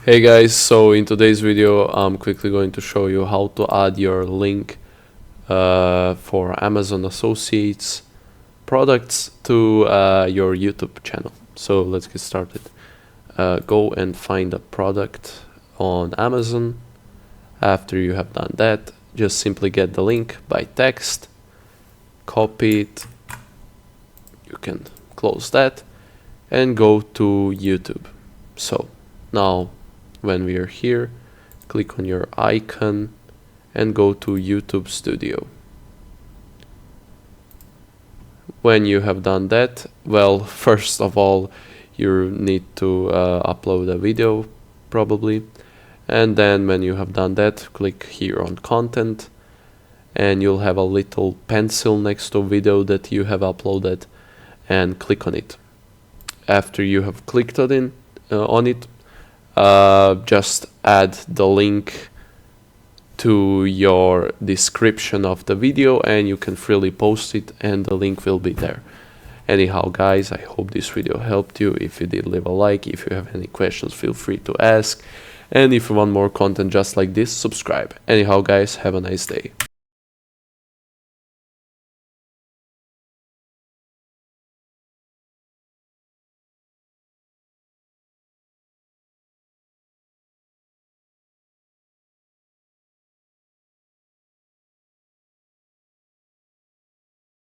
Hey guys, so in today's video I'm quickly going to show you how to add your link for Amazon Associates products to your YouTube channel. So let's get started. Go and find a product on Amazon. After you have done that, just simply get the link by text, copy it, you can close that and go to YouTube. So now when we are here, click on your icon and go to YouTube Studio. When you have done that, well, first of all, you need to upload a video probably, and then when you have done that, click here on content and you'll have a little pencil next to video that you have uploaded and click on it. After you have clicked on it, just add the link to your description of the video and you can freely post it and the link will be there. Anyhow guys, I hope this video helped you. If you did, leave a like. If you have any questions, feel free to ask, and if you want more content just like this, subscribe. Anyhow guys, have a nice day.